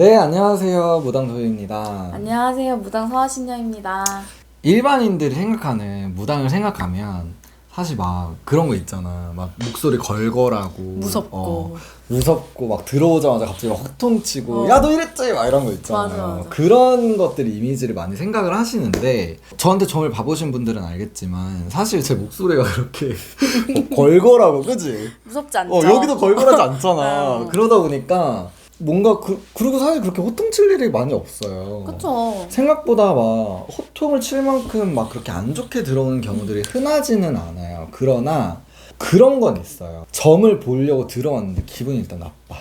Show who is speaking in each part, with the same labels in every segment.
Speaker 1: 네, 안녕하세요. 무당도입니다.
Speaker 2: 안녕하세요. 무당 서하신녀입니다.
Speaker 1: 일반인들이 생각하는 무당을 생각하면 사실 막 그런 거 있잖아. 막 목소리 걸걸하고
Speaker 2: 무섭고
Speaker 1: 무섭고 막 들어오자마자 갑자기 막 호통치고 야 너 이랬지! 막 이런 거 있잖아요.
Speaker 2: 맞아.
Speaker 1: 그런 것들이 이미지를 많이 생각을 하시는데 저한테 점을 봐보신 분들은 알겠지만 사실 제 목소리가 그렇게 걸걸하고 그지?
Speaker 2: 무섭지 않죠?
Speaker 1: 여기도 걸걸하지 않잖아. 그러다 보니까 뭔가 그리고 사실 그렇게 호통칠 일이 많이 없어요.
Speaker 2: 그쵸.
Speaker 1: 생각보다 막 호통을 칠 만큼 막 그렇게 안 좋게 들어오는 경우들이 흔하지는 않아요. 그러나 그런 건 있어요. 점을 보려고 들어왔는데 기분이 일단 나빠.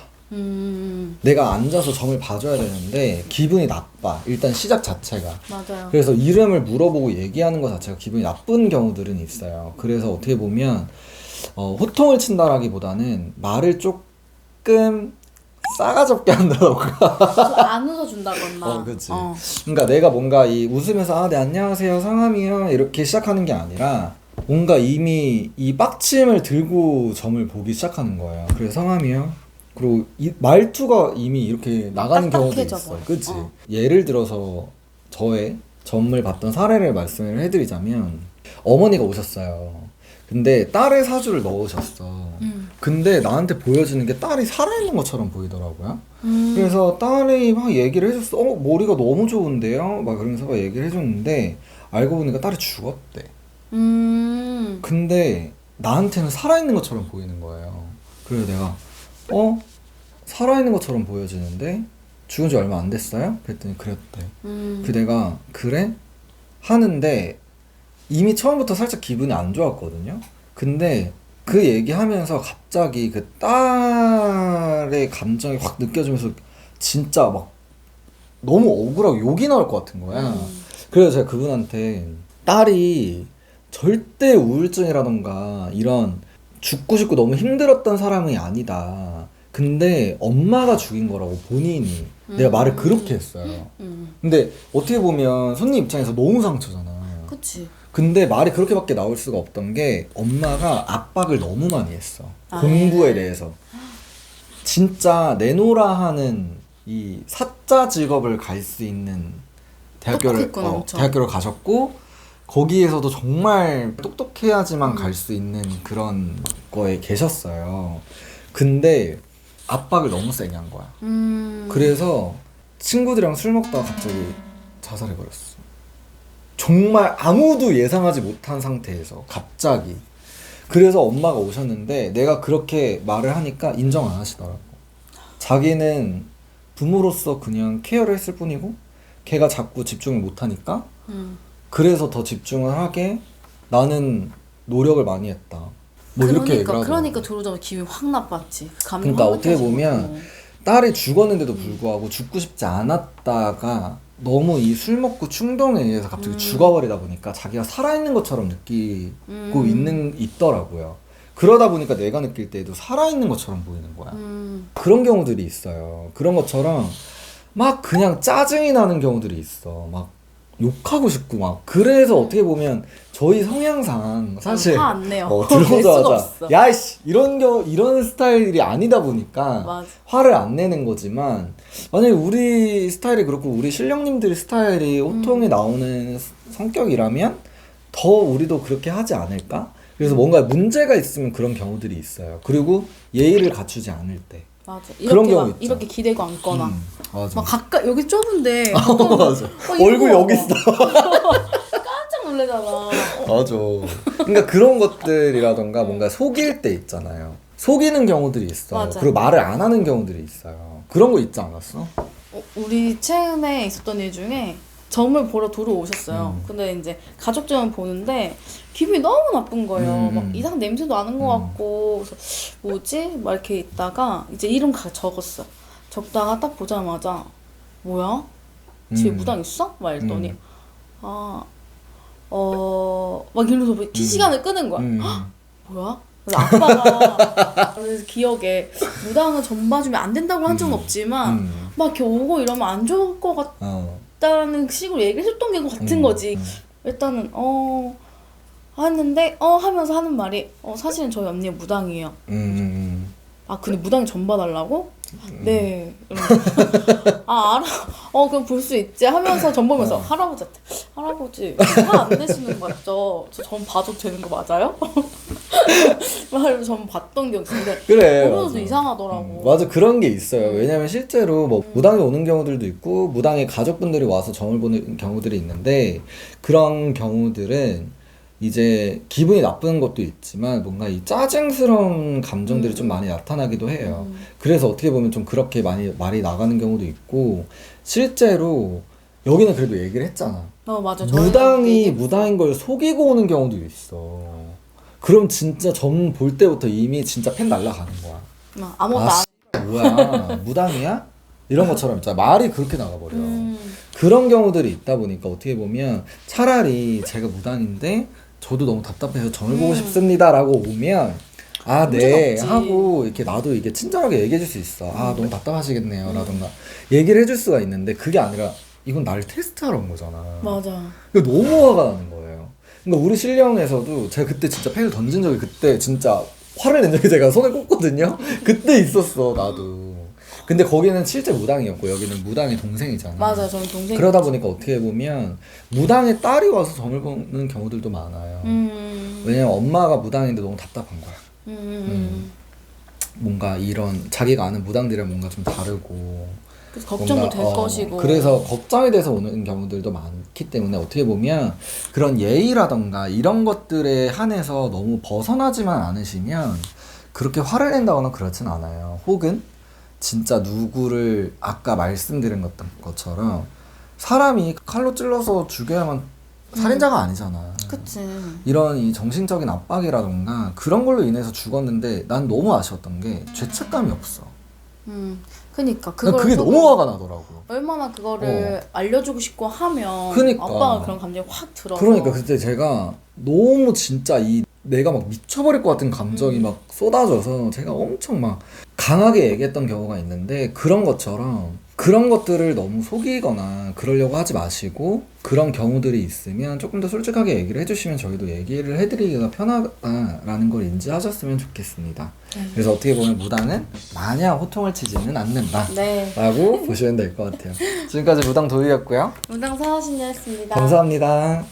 Speaker 1: 내가 앉아서 점을 봐줘야 되는데 기분이 나빠. 일단 시작 자체가.
Speaker 2: 맞아요.
Speaker 1: 그래서 이름을 물어보고 얘기하는 것 자체가 기분이 나쁜 경우들은 있어요. 그래서 어떻게 보면 호통을 친다라기보다는 말을 조금 싸가지 없게 한다던가.
Speaker 2: 안 웃어준다거나.
Speaker 1: 그치. 그러니까 내가 뭔가 웃으면서 네 안녕하세요 성함이요 이렇게 시작하는 게 아니라 뭔가 이미 이 빡침을 들고 점을 보기 시작하는 거예요. 그래서 성함이요. 그리고 이 말투가 이미 이렇게 나가는 경우도 있어. 그치. 예를 들어서 저의 점을 봤던 사례를 말씀을 해드리자면 어머니가 오셨어요. 근데 딸의 사주를 넣으셨어. 근데 나한테 보여주는 게 딸이 살아있는 것처럼 보이더라고요. 그래서 딸이 막 얘기를 해줬어. 머리가 너무 좋은데요? 막 그러면서 막 얘기를 해줬는데 알고 보니까 딸이 죽었대. 근데 나한테는 살아있는 것처럼 보이는 거예요. 그래서 내가 살아있는 것처럼 보여지는데 죽은 지 얼마 안 됐어요? 그랬더니 그랬대. 그 내가 그래? 하는데 이미 처음부터 살짝 기분이 안 좋았거든요. 근데 그 얘기하면서 갑자기 그 딸의 감정이 확 느껴지면서 진짜 막 너무 억울하고 욕이 나올 것 같은 거야. 그래서 제가 그분한테 딸이 절대 우울증이라던가 이런 죽고 싶고 너무 힘들었던 사람이 아니다. 근데 엄마가 죽인 거라고 본인이 내가 말을 그렇게 했어요. 근데 어떻게 보면 손님 입장에서 너무 상처잖아.
Speaker 2: 그치.
Speaker 1: 근데 말이 그렇게밖에 나올 수가 없던 게 엄마가 압박을 너무 많이 했어. 공부에 대해서. 진짜 내노라 하는 이 사자 직업을 갈 수 있는 대학교를 가셨고 거기에서도 정말 똑똑해야지만 갈 수 있는 그런 거에 계셨어요. 근데 압박을 너무 세게 한 거야. 그래서 친구들이랑 술 먹다가 갑자기 자살해버렸어. 정말 아무도 예상하지 못한 상태에서 갑자기. 그래서 엄마가 오셨는데 내가 그렇게 말을 하니까 인정 안 하시더라고. 자기는 부모로서 그냥 케어를 했을 뿐이고 걔가 자꾸 집중을 못 하니까 그래서 더 집중을 하게 나는 노력을 많이 했다. 이렇게 얘기를 하더라고.
Speaker 2: 그러니까 들어오자마자 기분이 확 나빴지.
Speaker 1: 그러니까 어떻게 보면 딸이 죽었는데도 불구하고 죽고 싶지 않았다가 너무 이 술 먹고 충동에 의해서 갑자기 죽어버리다 보니까 자기가 살아있는 것처럼 느끼고 있더라고요. 그러다 보니까 내가 느낄 때에도 살아있는 것처럼 보이는 거야. 그런 경우들이 있어요. 그런 것처럼 막 그냥 짜증이 나는 경우들이 있어. 막 욕하고 싶고 막. 그래서 어떻게 보면 저희 성향상 사실
Speaker 2: 화 안 내요.
Speaker 1: 들어오자마자 야이씨 이런 스타일이 아니다 보니까
Speaker 2: 맞아.
Speaker 1: 화를 안 내는 거지만 만약에 우리 스타일이 그렇고 우리 신령님들 스타일이 호통이 나오는 성격이라면 더 우리도 그렇게 하지 않을까? 그래서 뭔가 문제가 있으면 그런 경우들이 있어요. 그리고 예의를 갖추지 않을 때.
Speaker 2: 맞아.
Speaker 1: 그런 경우 있죠.
Speaker 2: 이렇게 기대고 앉거나.
Speaker 1: 맞아.
Speaker 2: 막 가까이 여기 좁은데.
Speaker 1: 맞아. 얼굴 여기 있어.
Speaker 2: 깜짝 놀래잖아.
Speaker 1: 맞아. 그러니까 그런 것들이라던가 뭔가 속일 때 있잖아요. 속이는 경우들이 있어.
Speaker 2: 맞아.
Speaker 1: 그리고 말을 안 하는 경우들이 있어요. 그런 거 있지 않았어?
Speaker 2: 우리 최근에 있었던 일 중에 점을 보러 들어오셨어요. 근데 이제 가족점을 보는데 기분이 너무 나쁜 거예요. 막 이상한 냄새도 나는 것 같고 그래서 뭐지? 막 이렇게 있다가 이제 이름 적었어. 적다가 딱 보자마자 뭐야? 집에 무당 있어? 막 이랬더니 막 이러면서 시간을 끄는 거야. 헉, 뭐야? 그래서 아빠가 그래서 기억에 무당은 점 봐주면 안 된다고 한 적은 없지만 막 이렇게 오고 이러면 안 좋을 것 같다는 식으로 얘기를 해줬던 게 같은 거지. 일단은 했는데 하면서 하는 말이 사실은 저희 언니가 무당이에요. 아 근데 무당이 점 봐달라고? 네. 아, 알아. 그럼 볼 수 있지 하면서 전 보면서 할아버지한테 할아버지 화 안 내시는 거 맞죠? 저 전 봐도 되는 거 맞아요? 말로 전 봤던 게 있는데
Speaker 1: 그래.
Speaker 2: 보면서도
Speaker 1: 맞아.
Speaker 2: 이상하더라고.
Speaker 1: 맞아, 그런 게 있어요. 왜냐면 실제로 뭐 무당이 오는 경우들도 있고 무당의 가족분들이 와서 점을 보는 경우들이 있는데 그런 경우들은 이제 기분이 나쁜 것도 있지만 뭔가 이 짜증스러운 감정들이 좀 많이 나타나기도 해요. 그래서 어떻게 보면 좀 그렇게 많이 말이 나가는 경우도 있고 실제로 여기는 그래도 얘기를 했잖아.
Speaker 2: 맞아.
Speaker 1: 무당인 걸 속이고 오는 경우도 있어. 그럼 진짜 점 볼 때부터 이미 진짜 팬 날라가는 거야.
Speaker 2: 아무것도
Speaker 1: 아,
Speaker 2: 안.
Speaker 1: 뭐야 무당이야? 이런 것처럼 있잖아. 말이 그렇게 나가버려.
Speaker 2: 음.
Speaker 1: 그런 경우들이 있다 보니까 어떻게 보면 차라리 제가 무당인데 저도 너무 답답해서 점을 보고 싶습니다라고 오면 아, 네
Speaker 2: 문제가 없지.
Speaker 1: 하고 이렇게 나도 이게 친절하게 얘기해 줄 수 있어. 아, 너무 답답하시겠네요 라던가 얘기를 해줄 수가 있는데 그게 아니라 이건 나를 테스트하러 온 거잖아.
Speaker 2: 맞아.
Speaker 1: 이거 너무 화가 나는 거예요. 그러니까 우리 신령에서도 제가 그때 진짜 펜을 던진 적이 그때 진짜 화를 낸 적이 제가 손에 꽂거든요. 그때 있었어 나도. 근데 거기는 실제 무당이었고 여기는 무당의 동생이잖아.
Speaker 2: 맞아. 저는 동생.
Speaker 1: 그러다 보니까 어떻게 보면 무당의 딸이 와서 점을 보는 경우들도 많아요. 왜냐면 엄마가 무당인데 너무 답답한 거야. 뭔가 이런 자기가 아는 무당들이랑 뭔가 좀 다르고
Speaker 2: 그래서 걱정도
Speaker 1: 뭔가,
Speaker 2: 될 것이고.
Speaker 1: 그래서 걱정이 돼서 오는 경우들도 많기 때문에 어떻게 보면 그런 예의라던가 이런 것들에 한해서 너무 벗어나지만 않으시면 그렇게 화를 낸다거나 그렇진 않아요. 혹은 진짜 누구를 아까 말씀드린 것처럼 사람이 칼로 찔러서 죽여야만 살인자가 아니잖아.
Speaker 2: 그치.
Speaker 1: 이런 이 정신적인 압박이라던가 그런 걸로 인해서 죽었는데 난 너무 아쉬웠던 게 죄책감이 없어.
Speaker 2: 그니까
Speaker 1: 난
Speaker 2: 그걸
Speaker 1: 그게
Speaker 2: 조금
Speaker 1: 너무 화가 나더라고.
Speaker 2: 얼마나 그거를 알려주고 싶고 하면
Speaker 1: 그니까.
Speaker 2: 아빠가 그런 감정이 확 들어서.
Speaker 1: 그러니까 그때 제가 너무 진짜 이 내가 막 미쳐버릴 것 같은 감정이 막 쏟아져서 제가 엄청 막 강하게 얘기했던 경우가 있는데 그런 것처럼 그런 것들을 너무 속이거나 그러려고 하지 마시고 그런 경우들이 있으면 조금 더 솔직하게 얘기를 해주시면 저희도 얘기를 해드리기가 편하다라는 걸 인지하셨으면 좋겠습니다. 그래서 어떻게 보면 무당은 마냥 호통을 치지는 않는다
Speaker 2: 네.
Speaker 1: 라고 보시면 될 것 같아요. 지금까지 무당 도희였고요.
Speaker 2: 문당 사하신이었습니다.
Speaker 1: 감사합니다.